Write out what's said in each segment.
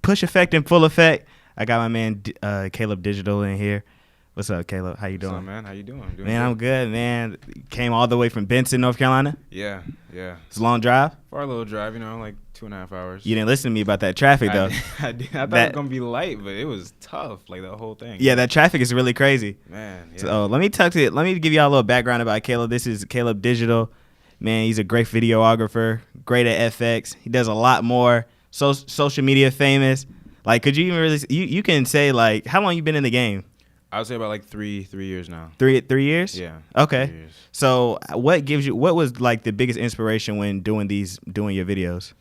push effect in full effect. I got my man CalebDigital in here. What's up, Caleb? How you doing? What's up, man? How you doing? Man, good. I'm good, man. Came all the way from Benson, North Carolina. Yeah. It's a long drive. For a little drive, like 2.5 hours. You didn't listen to me about that traffic, though. I did. I thought it was going to be light, but it was tough, like the whole thing. Yeah, that traffic is really crazy. Man, yeah. So let me give y'all a little background about Caleb. This is CalebDigital. Man, he's a great videographer, great at FX. He does a lot more. Social media famous. Like, could you even really, you can say, like, how long you been in the game? I would say about like three years now. 3 years? Yeah. Okay. 3 years. So what was like the biggest inspiration when doing your videos?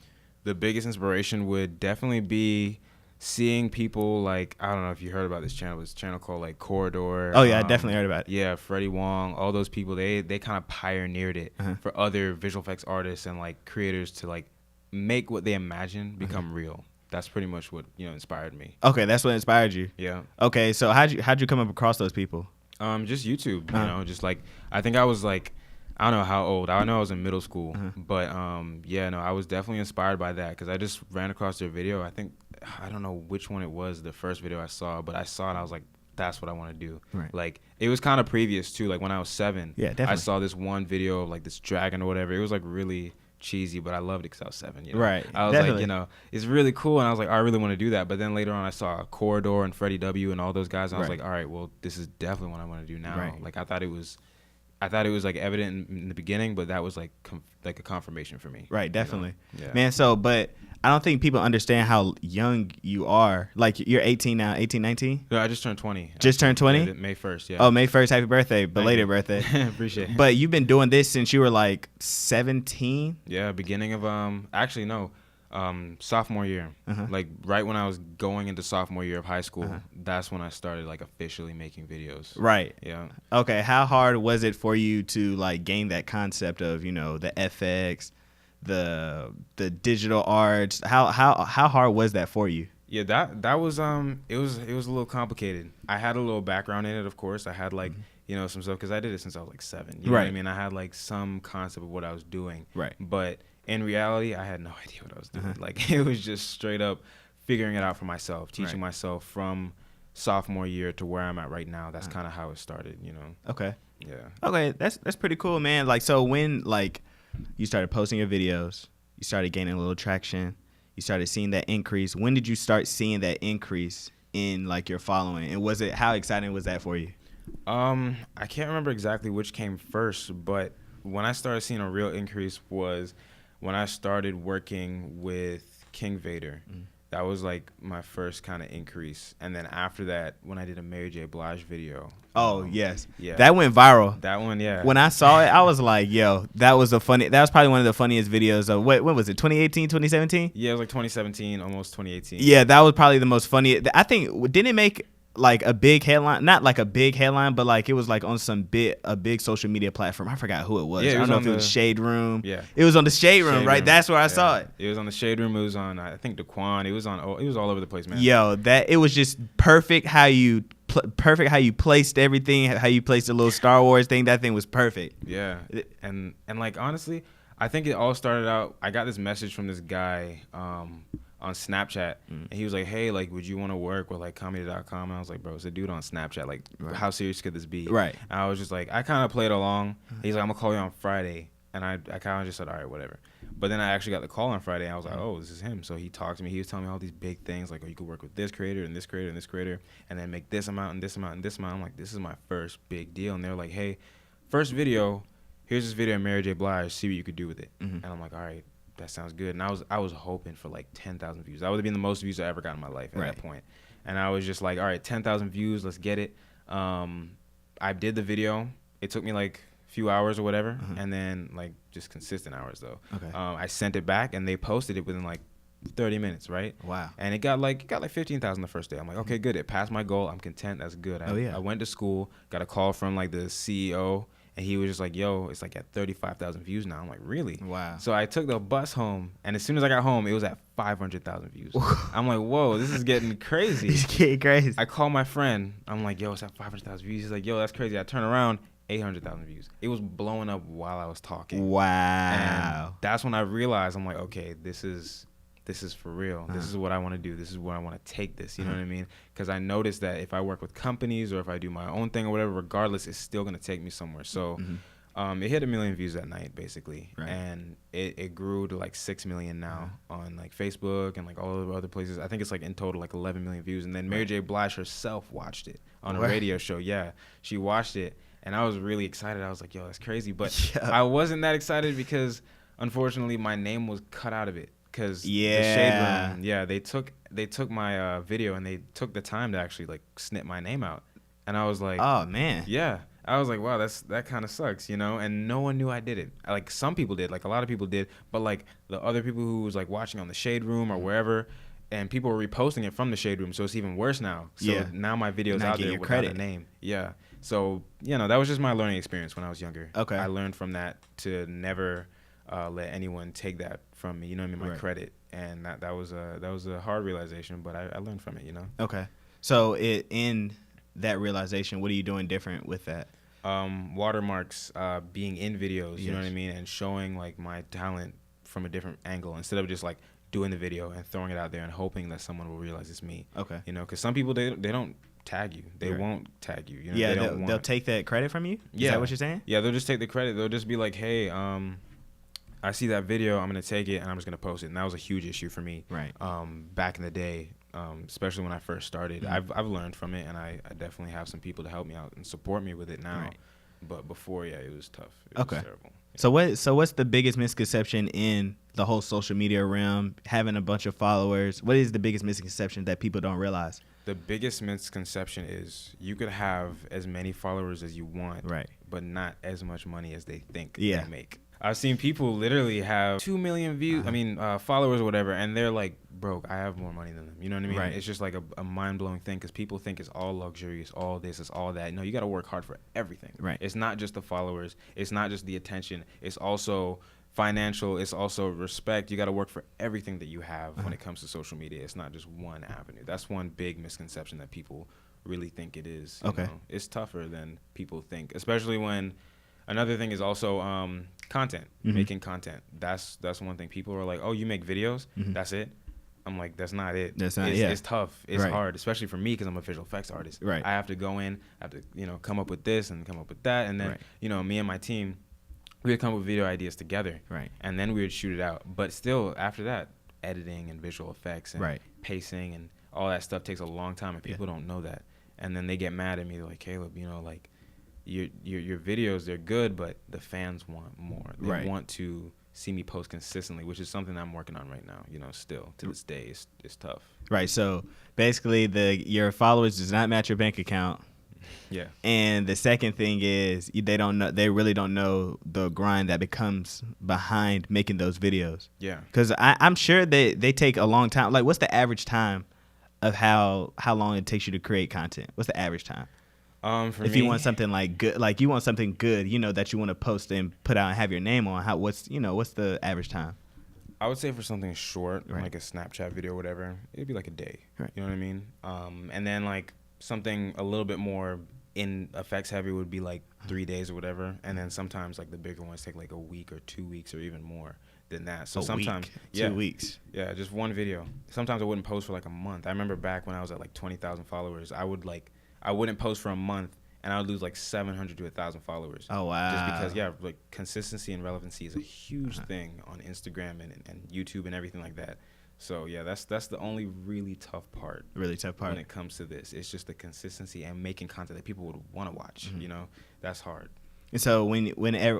The biggest inspiration would definitely be seeing people like, I don't know if you heard about this channel. It's a channel called like Corridor. Oh yeah, I definitely heard about it. Yeah, Freddie Wong, all those people, they kind of pioneered it for other visual effects artists and like creators to like make what they imagine become real. That's pretty much what inspired me. Okay, that's what inspired you. Yeah. Okay, so how'd you come up across those people? Just YouTube. Just like I think I was like, I don't know how old. I know I was in middle school, but I was definitely inspired by that because I just ran across their video. I don't know which one it was, the first video I saw, but I saw it and I was like, that's what I want to do. Right. Like it was kind of previous too. Like when I was 7, yeah, definitely. I saw this one video of like this dragon or whatever. It was like really cheesy, but I loved it because I was 7. Right. I was definitely. like, it's really cool, and I was like, I really want to do that. But then later on, I saw Corridor and Freddie W and all those guys, and I was like, all right, well, this is definitely what I want to do now. Right. Like I thought it was like evident in the beginning, but that was like like a confirmation for me. Right. Definitely. Yeah. Man. So, but I don't think people understand how young you are. Like you're 18 now, 18, 19? No, I just turned 20. Just turned 20? Yeah, May 1st, yeah. Oh, May 1st. Happy birthday. Belated birthday. Appreciate it. But you've been doing this since you were like 17? Yeah, beginning of actually no, sophomore year. Like right when I was going into sophomore year of high school, that's when I started like officially making videos. Right. Yeah. Okay, how hard was it for you to like gain that concept of, the FX, the digital arts? How hard was that for you? Yeah, that was it was a little complicated. I had a little background in it, of course. I had like some stuff because I did it since I was like 7. You know what I mean? I had like some concept of what I was doing. Right. But in reality, I had no idea what I was doing. Like it was just straight up figuring it out for myself, teaching myself from sophomore year to where I'm at right now. That's kind of how it started. Okay. Yeah. Okay, that's pretty cool, man. Like, so when like you started posting your videos, you started gaining a little traction, you started seeing that increase. When did you start seeing that increase in like your following? And how exciting was that for you? I can't remember exactly which came first, but when I started seeing a real increase was when I started working with King Vader. That was like my first kind of increase. And then after that, when I did a Mary J. Blige video. Oh, yes. Yeah. That went viral. That one, yeah. When I saw it, I was like, yo, that was probably one of the funniest videos of, when was it, 2018, 2017? Yeah, it was like 2017, almost 2018. Yeah, that was probably the most funny. I think, didn't it make like a big headline? Not like a big headline, but like it was like on a big social media platform. I forgot who it was. Yeah, I don't know if it was Shade Room. Yeah. It was on the Shade Room, right? That's where I saw it. It was on the Shade Room. It was on, I think, Daquan. It was all over the place, man. Yo, it was just perfect how you placed everything, how you placed the little Star Wars thing. That thing was perfect. Yeah. And like honestly, I think it all started out, I got this message from this guy on Snapchat, and he was like, hey, like, would you want to work with like comedy.com? And I was like, bro, it's a dude on Snapchat, like, how serious could this be? Right. And I was just like, I kind of played along. He's like, I'm gonna call you on Friday, and I kind of just said, all right, whatever. But then I actually got the call on Friday, and I was like, oh, this is him. So he talked to me. He was telling me all these big things, like, oh, you could work with this creator and this creator and this creator, and then make this amount and this amount and this amount. I'm like, this is my first big deal. And they were like, hey, first video, here's this video of Mary J. Blige, see what you could do with it. And I'm like, all right, that sounds good. And I was hoping for like 10,000 views. That would have been the most views I ever got in my life at that point. And I was just like, all right, 10,000 views, let's get it. I did the video. It took me like a few hours or whatever, and then like just consistent hours though. Okay. I sent it back, and they posted it within like 30 minutes, right? Wow. And it got like 15,000 the first day. I'm like, okay, good. It passed my goal. I'm content. That's good. I went to school, got a call from like the CEO. And he was just like, yo, it's like at 35,000 views now. I'm like, really? Wow. So I took the bus home, and as soon as I got home, it was at 500,000 views. I'm like, whoa, this is getting crazy. It's getting crazy. I call my friend. I'm like, yo, it's at 500,000 views. He's like, yo, that's crazy. I turn around, 800,000 views. It was blowing up while I was talking. Wow. And that's when I realized, I'm like, okay, this is this is for real. This is what I want to do. This is where I want to take this. You know what I mean? Because I noticed that if I work with companies or if I do my own thing or whatever, regardless, it's still going to take me somewhere. So it hit 1 million views that night, basically. Right. And it grew to like 6 million now on like Facebook and like all the other places. I think it's like in total like 11 million views. And then Mary J. Blige herself watched it on a radio show. Yeah, she watched it. And I was really excited. I was like, yo, that's crazy. But I wasn't that excited because, unfortunately, my name was cut out of it. Because the Shade Room, they took my video and they took the time to actually like snip my name out. And I was like, oh, man. Yeah. I was like, wow, that kind of sucks, you know? And no one knew I did it. Like, some people did. Like, a lot of people did. But, like, the other people who was, like, watching on the Shade Room or wherever, and people were reposting it from the Shade Room, so it's even worse now. So now my video's out there without a name. Yeah. So, you know, that was just my learning experience when I was younger. Okay. I learned from that to never let anyone take that from me, you know what I mean, my credit. And that was a hard realization, but I learned from it, you know? Okay. So in that realization, what are you doing different with that? Watermarks, being in videos, you know what I mean, and showing like my talent from a different angle instead of just like doing the video and throwing it out there and hoping that someone will realize it's me. Okay. You know, because some people they don't tag you, they won't tag you. You know, they'll take that credit from you. Is that what you're saying? Yeah, they'll just take the credit. They'll just be like, hey, I see that video, I'm gonna take it and I'm just gonna post it. And that was a huge issue for me. Right. Back in the day. Especially when I first started, I've learned from it, and I definitely have some people to help me out and support me with it now. Right. But before, it was tough. It was terrible. Yeah. So what's the biggest misconception in the whole social media realm? Having a bunch of followers. What is the biggest misconception that people don't realize? The biggest misconception is you could have as many followers as you want, right, but not as much money as they think they make. I've seen people literally have 2 million views, followers or whatever, and they're like, broke. I have more money than them. You know what I mean? Right. It's just like a mind-blowing thing because people think it's all luxury, it's all this, it's all that. No, you got to work hard for everything. Right. It's not just the followers. It's not just the attention. It's also financial. It's also respect. You got to work for everything that you have when it comes to social media. It's not just one avenue. That's one big misconception that people really think it is. You know? It's tougher than people think, especially when another thing is also content, making content. That's one thing. People are like, oh, you make videos? That's it? I'm like, that's not it. It's tough. It's hard, especially for me because I'm a visual effects artist. Right. I have to go in, I have to, come up with this and come up with that. And then, me and my team, we would come up with video ideas together. Right. And then we would shoot it out. But still, after that, editing and visual effects and pacing and all that stuff takes a long time, and people don't know that. And then they get mad at me. They're like, Caleb, like, your videos, they're good, but the fans want more. They want to see me post consistently, which is something I'm working on right now. Still to this day, it's tough. Right. So basically, your followers does not match your bank account. Yeah. And the second thing is they don't know. They really don't know the grind that becomes behind making those videos. Yeah. Because I'm sure they take a long time. Like, what's the average time of how long it takes you to create content? What's the average time? If you want something like good, like you want something good, that you want to post and put out and have your name on, what's the average time? I would say for something short, like a Snapchat video or whatever, it'd be like a day. Right. You know what I mean? And then like something a little bit more in effects heavy would be like 3 days or whatever. And then sometimes like the bigger ones take like a week or 2 weeks or even more than that. So sometimes 2 weeks. Yeah, just one video. Sometimes I wouldn't post for like a month. I remember back when I was at like 20,000 followers, I wouldn't post for a month, and I would lose like 700 to 1,000 followers. Oh, wow. Just because, like consistency and relevancy is a huge thing on Instagram and YouTube and everything like that. So, yeah, that's the only really tough part. Really tough part. When it comes to this. It's just the consistency and making content that people would want to watch, That's hard. And so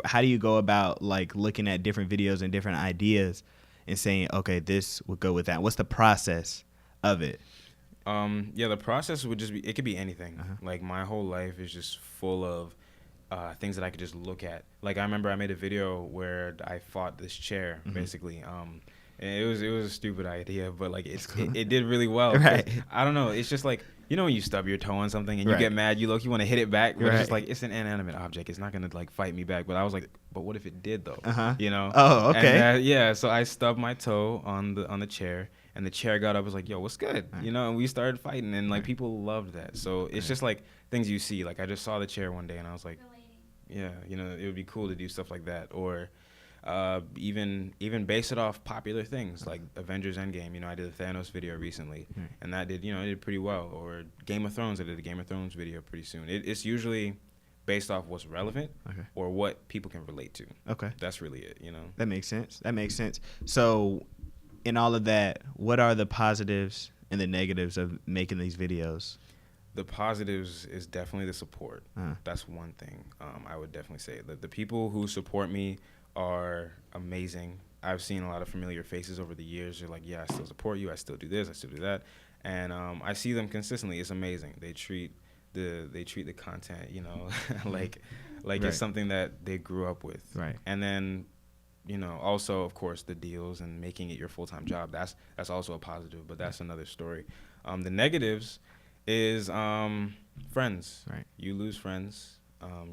how do you go about like looking at different videos and different ideas and saying, okay, this would go with that? What's the process of it? The process would just be, it could be anything. Like my whole life is just full of things that I could just look at. Like I remember I made a video where I fought this chair, basically. And it was a stupid idea, but like it did really well. Right. I don't know. It's just like, when you stub your toe on something and you get mad, you want to hit it back. But it's just like, it's an inanimate object. It's not going to like fight me back. But I was like, but what if it did though? Oh, okay. And, so I stubbed my toe on the chair. And the chair got up, was like, yo, what's good? And we started fighting, and like people loved that. So it's just like things you see. Like I just saw the chair one day, and I was like, yeah, it would be cool to do stuff like that. Or Even base it off popular things like Avengers Endgame. I did a Thanos video recently, and that did it did pretty well. Or Game of Thrones, I did a Game of Thrones video pretty soon. It's usually based off what's relevant or what people can relate to. Okay, that's really it. That makes sense. So, in all of that, what are the positives and the negatives of making these videos? The positives is definitely the support. That's one thing I would definitely say. The people who support me are amazing. I've seen a lot of familiar faces over the years. They're like, yeah, I still support you. I still do this. I still do that. And I see them consistently. It's amazing. They treat the content, like it's something that they grew up with. Right. And then, also, of course, the deals and making it your full-time job. That's also a positive, but that's another story. The negatives is friends. Right. You lose friends.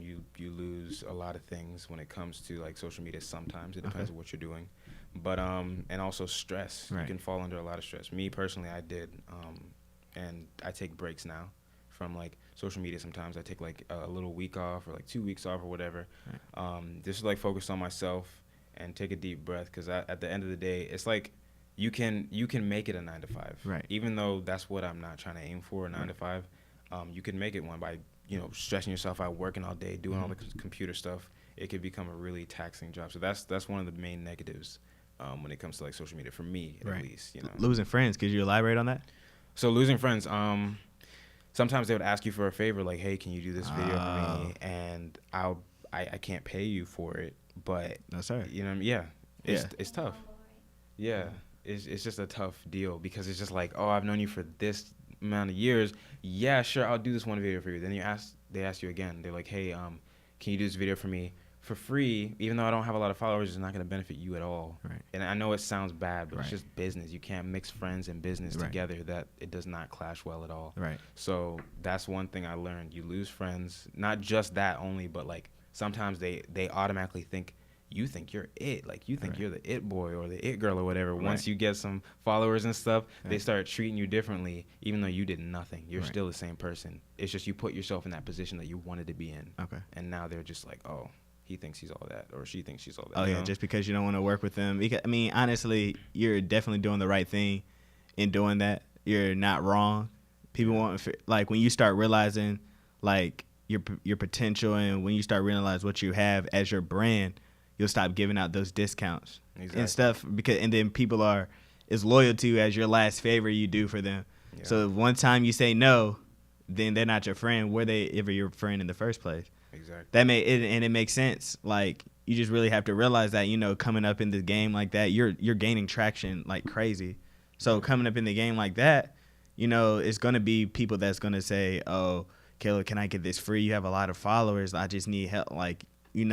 You lose a lot of things when it comes to like social media. Sometimes it depends on what you're doing, but and also stress. Right. You can fall under a lot of stress. Me personally, I did, and I take breaks now from like social media. Sometimes I take like a little week off or like 2 weeks off or whatever. Right. Just to like focus on myself and take a deep breath, because at the end of the day, it's like you can make it a 9 to 5. Right. Even though that's what I'm not trying to aim for, a 9 to 5. You can make it one by stressing yourself out, working all day, doing all the computer stuff. It could become a really taxing job. So that's one of the main negatives when it comes to like social media for me, at least. Losing friends. Could you elaborate on that? So losing friends. Sometimes they would ask you for a favor, like, "Hey, can you do this video for me?" And I can't pay you for it, but no, sir. It's tough. Yeah, it's just a tough deal, because it's just like, oh, I've known you for this amount of years. Yeah, sure, I'll do this one video for you. Then they ask you again. They're like, hey, can you do this video for me for free? Even though I don't have a lot of followers, it's not going to benefit you at all. Right. And I know it sounds bad, but it's just business. You can't mix friends and business together. That it does not clash well at all. Right. So that's one thing I learned. You lose friends, not just that only, but like sometimes they automatically think you think you're it. Like you think you're the it boy or the it girl or whatever. Once you get some followers and stuff, they start treating you differently, even though you did nothing. You're still the same person. It's just you put yourself in that position that you wanted to be in. Okay. And now they're just like, oh, he thinks he's all that, or she thinks she's all that. Oh, yeah, just because you don't want to work with them. Because, I mean, honestly, you're definitely doing the right thing in doing that. You're not wrong. People want, like, when you start realizing, like, your potential, and when you start realizing what you have as your brand, you'll stop giving out those discounts and stuff, and then people are as loyal to you as your last favor you do for them. Yeah. So if one time you say no, then they're not your friend. Were they ever your friend in the first place? Exactly. And it makes sense. Like, you just really have to realize that, coming up in the game like that, you're gaining traction like crazy. So coming up in the game like that, it's going to be people that's going to say, oh, Caleb, can I get this free? You have a lot of followers. I just need help. Like, you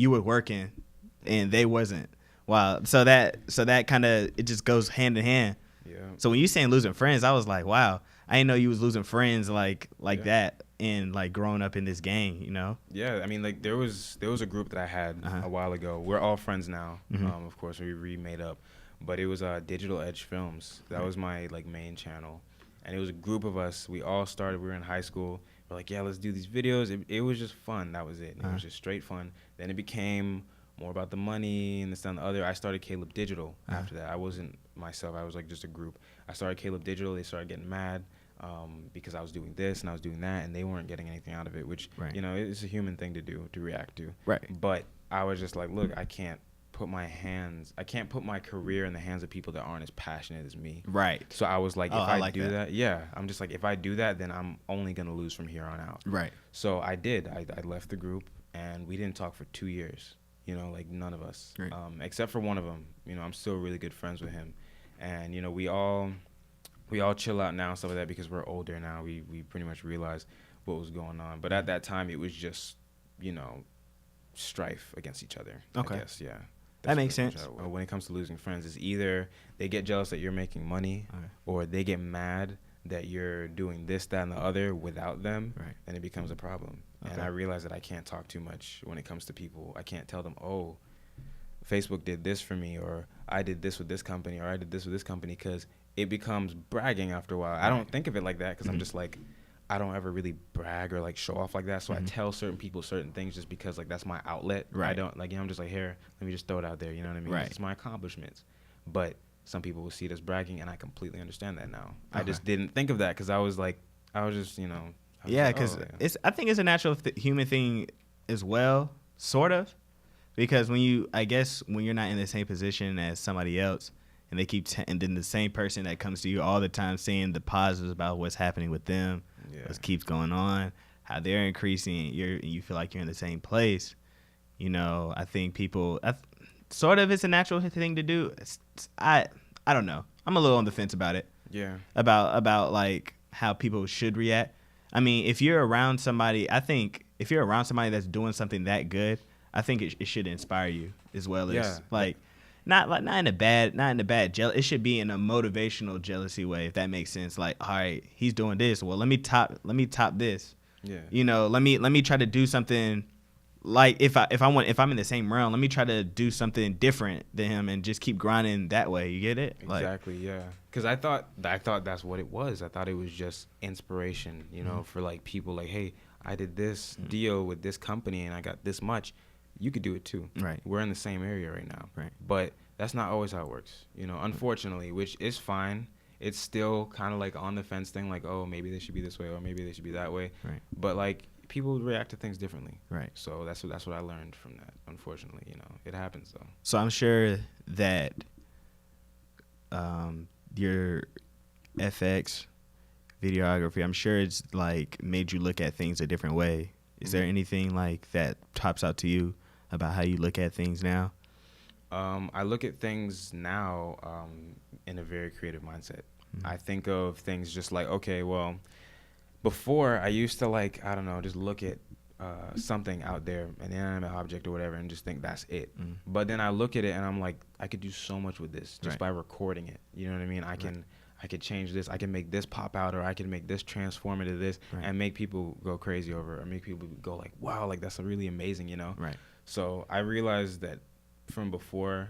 were working and they wasn't. Wow. So that kind of, it just goes hand in hand. Yeah. So when you saying losing friends, I was like, wow, I didn't know you was losing friends like that, and like growing up in this game, Yeah. I mean, like there was a group that I had a while ago. We're all friends now. Of course, we remade up, but it was Digital Edge Films. That was my like main channel, and it was a group of us. We all started. We were in high school. We're like, yeah, let's do these videos. It was just fun. That was it. It was just straight fun. Then it became more about the money and this and the other. I started CalebDigital after that. I wasn't myself. I was like just a group. I started CalebDigital. They started getting mad because I was doing this and I was doing that, and they weren't getting anything out of it, which, it's a human thing to do, to react to. Right. But I was just like, look, I can't put my career in the hands of people that aren't as passionate as me. Right. So I was like, if I do that, I'm just like, if I do that, then I'm only going to lose from here on out. Right. So I did. I left the group, and we didn't talk for 2 years. Like none of us, right. Except for one of them. I'm still really good friends with him, and we all chill out now and stuff like that because we're older now. We pretty much realized what was going on, but at that time it was just strife against each other. Okay. I guess, yeah. That makes sense. When it comes to losing friends, it's either they get jealous that you're making money, or they get mad that you're doing this, that, and the other without them, and it becomes a problem. Okay. And I realize that I can't talk too much when it comes to people. I can't tell them, oh, Facebook did this for me, or I did this with this company, or I did this with this company, because it becomes bragging after a while. I don't think of it like that because I'm just like, I don't ever really brag or like show off like that. So I tell certain people certain things just because like that's my outlet. Right. I don't like, I'm just like, here, let me just throw it out there. You know what I mean? Right. It's my accomplishments. But some people will see it as bragging, and I completely understand that now. I just didn't think of that because I was just, you know. Yeah, because I think it's a natural human thing as well, sort of. Because when you're not in the same position as somebody else, and they keep and then the same person that comes to you all the time saying the positives about what's happening with them, what keeps going on, how they're increasing, you feel like you're in the same place. You know, I think people sort of it's a natural thing to do. I don't know. I'm a little on the fence about it. Yeah. About like how people should react. I mean, if you're around somebody, I think if you're around somebody that's doing something that good, I think it should inspire you as well as like. Not in a bad jealous. It should be in a motivational jealousy way, if that makes sense. Like, all right, he's doing this. Well, let me top this. Yeah. You know, let me try to do something. Like if I'm in the same realm, let me try to do something different than him and just keep grinding that way. You get it? Exactly. Yeah. Because I thought that's what it was. I thought it was just inspiration. You know, for like people like, hey, I did this deal with this company and I got this much. You could do it too. Right. We're in the same area right now. Right. But that's not always how it works. You know, unfortunately, which is fine. It's still kind of like on the fence thing, like, oh, maybe they should be this way or maybe they should be that way. Right. But like people react to things differently. Right. So that's what I learned from that. Unfortunately, you know, it happens though. So I'm sure that your FX videography, I'm sure it's like made you look at things a different way. Is there anything like that pops out to you about how you look at things now? I look at things now in a very creative mindset. I think of things just like, okay, well, before I used to like, I don't know, just look at something out there, an inanimate object or whatever, and just think that's it. But then I look at it and I'm like, I could do so much with this just by recording it. You know what I mean? I could change this. I can make this pop out, or I can make this transform into this and make people go crazy over it, or make people go like, wow, like that's really amazing, you know? Right. So I realized that from before,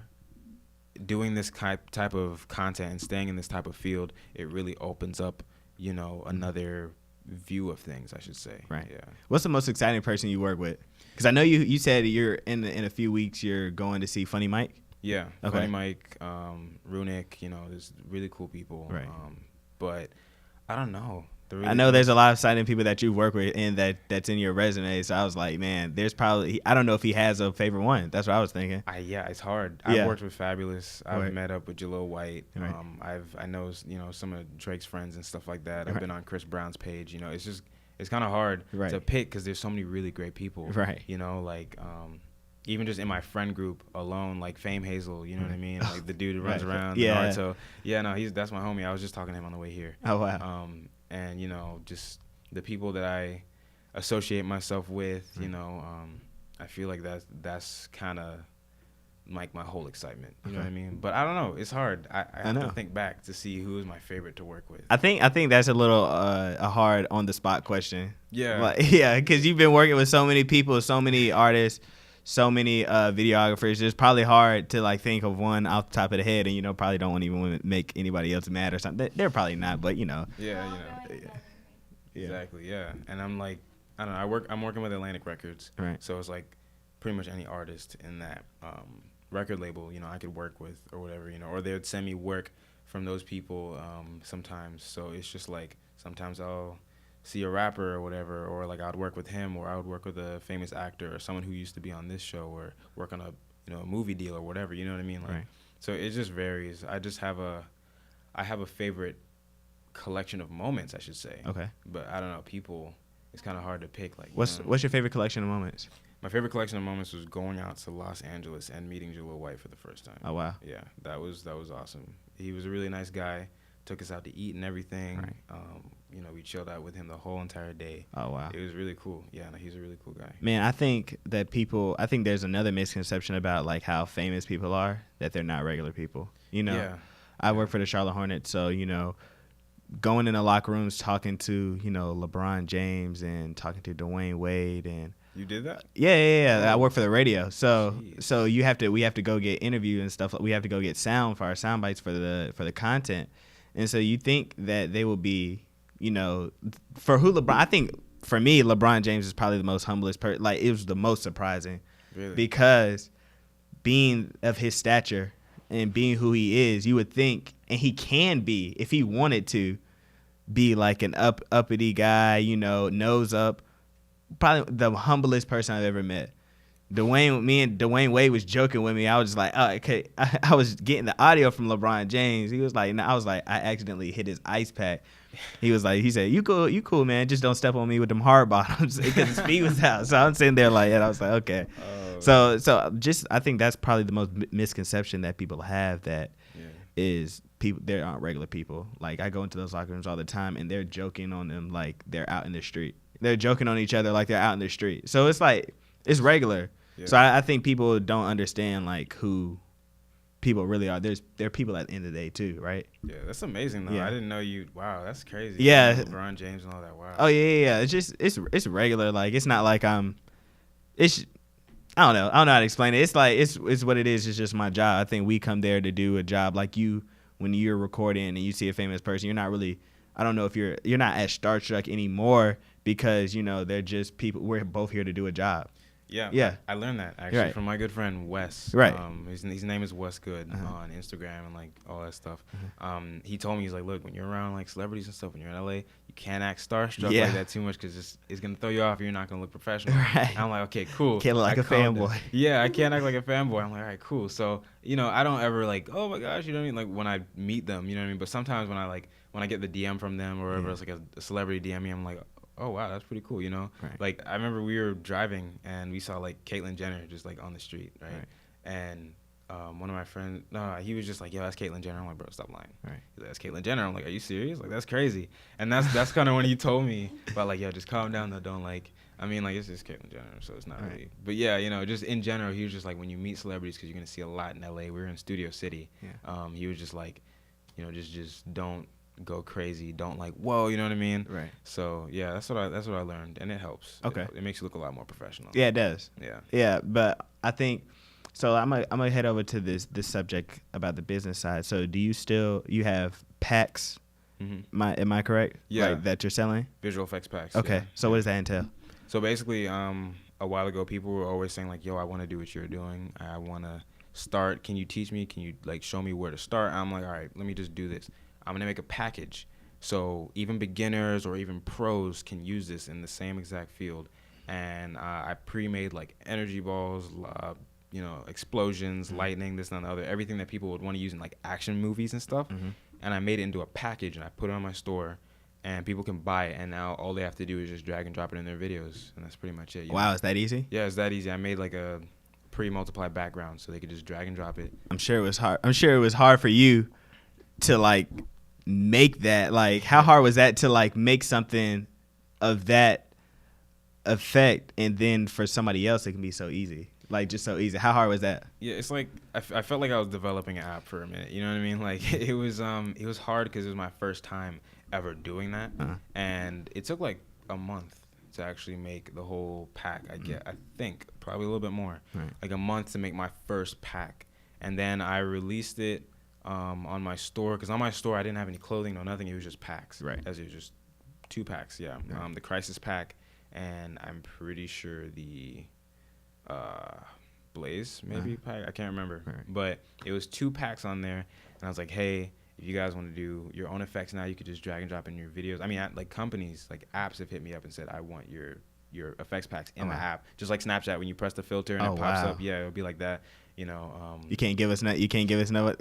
doing this type of content and staying in this type of field, it really opens up, you know, another view of things, I should say. Right. Yeah. What's the most exciting person you work with? Because I know you said you're in a few weeks you're going to see Funny Mike. Yeah, Okay. Funny Mike, Runic, you know, there's really cool people. Right. But I don't know. I know there's a lot of exciting people that you work with and that's in your resume. So I was like, man, there's probably, I don't know if he has a favorite one. That's what I was thinking. Yeah, it's hard. Yeah. I've worked with Fabulous. I've Right. met up with Jalil White. Right. I know, you know, some of Drake's friends and stuff like that. I've been on Chris Brown's page. You know, it's kind of hard to pick because there's so many really great people. Right. You know, like even just in my friend group alone, like Fame Hazel, you know what I mean? Like the dude who runs around. Yeah. So yeah, no, that's my homie. I was just talking to him on the way here. Oh, wow. And you know, just the people that I associate myself with, you know, I feel like that's kind of like my whole excitement. You know what I mean? But I don't know. It's hard. I have to think back to see who is my favorite to work with. I think that's a little a hard on the spot question. Yeah. Like, yeah, because you've been working with so many people, so many artists, so many videographers. It's probably hard to like think of one off the top of the head, and you know probably don't even want to make anybody else mad or something. They're probably not, but you know. Yeah, you know. Yeah. Exactly. Yeah. And I'm like, I don't know. I'm working with Atlantic Records. Right. So it's like pretty much any artist in that record label, you know, I could work with or whatever, you know, or they would send me work from those people sometimes. So it's just like sometimes I'll see a rapper or whatever, or like I'd work with him, or I would work with a famous actor or someone who used to be on this show, or work on a movie deal or whatever. You know what I mean? Like, right. So it just varies. I have a favorite collection of moments, I should say. Okay. But I don't know, people. It's kind of hard to pick. Like, What's your favorite collection of moments? My favorite collection of moments was going out to Los Angeles and meeting Jalil White for the first time. Oh wow. Yeah, that was awesome. He was a really nice guy. Took us out to eat and everything. Right. You know, we chilled out with him the whole entire day. Oh wow. It was really cool. Yeah, no, he's a really cool guy. Man, I think there's another misconception about like how famous people are, that they're not regular people. You know, Yeah. I work for the Charlotte Hornets, so you know, going in the locker rooms, talking to LeBron James and talking to Dwayne Wade and. You did that? Yeah. I work for the radio, so Jeez. so we have to go get interview and stuff. We have to go get sound for our sound bites for the content, and so you think that they will be you know, for who LeBron, I think for me, LeBron James is probably the most humblest person. Like, it was the most surprising. Really? Because being of his stature and being who he is, you would think, and he can be, if he wanted to, be like an uppity guy, you know, nose up, probably the humblest person I've ever met. Me and Dwayne Wade was joking with me. I was just like, oh, okay. I was getting the audio from LeBron James. He was like, no, I was like, I accidentally hit his ice pack. He said, you cool, man. Just don't step on me with them hard bottoms, because his feet was out. So I'm sitting there like, and I was like, okay. So just, I think that's probably the most misconception that people have, that is people, there aren't regular people. Like, I go into those locker rooms all the time, and they're joking on them like they're out in the street. They're joking on each other like they're out in the street. So it's like, it's regular. Yeah. So I think people don't understand like who people really are. There are people at the end of the day too, right? Yeah, that's amazing though. Yeah. I didn't know you. Wow, that's crazy. Yeah, LeBron James and all that. Wow. Oh yeah. It's just it's regular. Like, it's not like it's, I don't know how to explain it. It's like it's what it is. It's just my job. I think we come there to do a job. Like, you, when you're recording and you see a famous person, you're not really, I don't know if you're not as starstruck anymore, because, you know, they're just people. We're both here to do a job. Yeah. I learned that actually from my good friend Wes. Right. His name is Wes Good on Instagram and like all that stuff. He told me, he's like, look, when you're around like celebrities and stuff, when you're in LA, you can't act starstruck like that too much, because it's gonna throw you off. You're not gonna look professional. Right. And I'm like, okay, cool. Can't look like a fanboy. Yeah, I can't act like a fanboy. I'm like, all right, cool. So, you know, I don't ever like, oh my gosh, you know what I mean? Like, when I meet them, you know what I mean? But sometimes when I get the DM from them, or whatever, it's like a celebrity DM me, I'm like, oh wow, that's pretty cool, you know. Right. Like, I remember we were driving and we saw like Caitlyn Jenner just like on the street, right? And one of my friends, he was just like, yo, that's Caitlyn Jenner. I'm like, bro, stop lying. Right. He's like, that's Caitlyn Jenner. I'm like, are you serious? Like, that's crazy. And that's kind of when he told me about like, yo, just calm down though, don't like, I mean, like, it's just Caitlyn Jenner, so it's not really. But yeah, you know, just in general, he was just like, when you meet celebrities, because you're gonna see a lot in LA. We were in Studio City. Yeah. He was just like, you know, just don't go crazy, don't like, whoa, you know what I mean? Right. So yeah, that's what I learned, and it helps. Okay. It makes you look a lot more professional. Yeah, it does. Yeah. Yeah, but I think, so I'm gonna head over to this subject about the business side. So do you have packs? Am I correct? Yeah. Like, that you're selling? Visual effects packs. Okay. Yeah. So what does that entail? So basically, a while ago, people were always saying like, yo, I want to do what you're doing. I want to start. Can you teach me? Can you like show me where to start? I'm like, all right, let me just do this. I'm going to make a package so even beginners or even pros can use this in the same exact field. And I pre-made like energy balls, you know, explosions, lightning, this and the other, everything that people would want to use in like action movies and stuff. And I made it into a package and I put it on my store, and people can buy it. And now all they have to do is just drag and drop it in their videos. And that's pretty much it. Wow, it's that easy? Yeah, it's that easy. I made like a pre-multiplied background so they could just drag and drop it. I'm sure it was hard. I'm sure it was hard for you to like make that. Like, how hard was that to like make something of that effect, and then for somebody else it can be so easy, like just so easy? How hard was that? Yeah, it's like I felt like I was developing an app for a minute, you know what I mean? Like, it was hard because it was my first time ever doing that. And it took like a month to actually make the whole pack. I think probably a little bit more, like a month to make my first pack. And then I released it on my store, because on my store I didn't have any clothing, no nothing. It was just packs, as it was just 2 packs. The Crisis pack, and I'm pretty sure the Blaze maybe pack, I can't remember, but it was 2 packs on there. And I was like, hey, if you guys want to do your own effects now, you could just drag and drop in your videos. I mean, like companies, like apps have hit me up and said, I want your effects packs in the app, just like Snapchat when you press the filter and it pops up. Yeah, it'll be like that. You know, you can't give us no.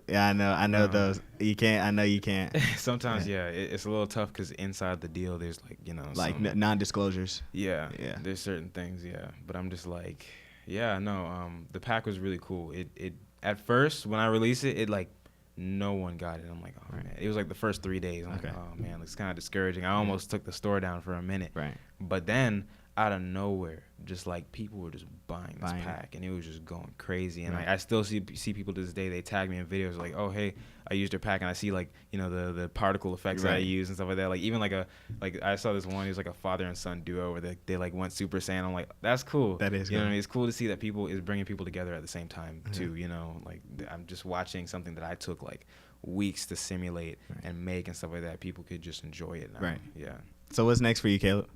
Yeah, I know those. You can't. I know you can't. Sometimes, it's a little tough because inside the deal, there's like, you know, like non-disclosures. Yeah. There's certain things. Yeah, but I'm just like, the pack was really cool. It at first when I released it like no one got it. I'm like, oh man. It was like the first 3 days. I'm like, oh man, it's kind of discouraging. I almost took the store down for a minute. Right. But then out of nowhere, just like people were just buying this pack, and it was just going crazy. And I still see people to this day. They tag me in videos like, oh hey, I used your pack, and I see like, you know, the particle effects that I use and stuff like that. Like even like I saw this one. It was like a father and son duo where they like went Super Saiyan. I'm like, that's cool. That is, you know what I mean? It's cool to see that people is bringing people together at the same time too. You know, like I'm just watching something that I took like weeks to simulate and make and stuff like that. People could just enjoy it now. Right. Yeah. So what's next for you, Caleb?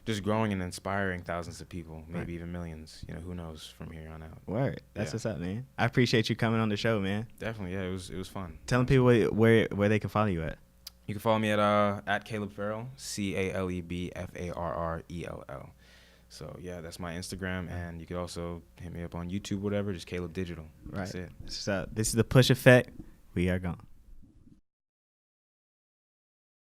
Just growing and inspiring thousands of people, maybe even millions. You know, who knows from here on out. Word. That's what's up, man. I appreciate you coming on the show, man. Definitely. Yeah, it was fun. Telling people where they can follow you at. You can follow me at Caleb Farrell, CalebFarrell. So yeah, that's my Instagram, and you could also hit me up on YouTube, whatever. Just CalebDigital. Right. That's it. So this is the Push Effect. We are gone.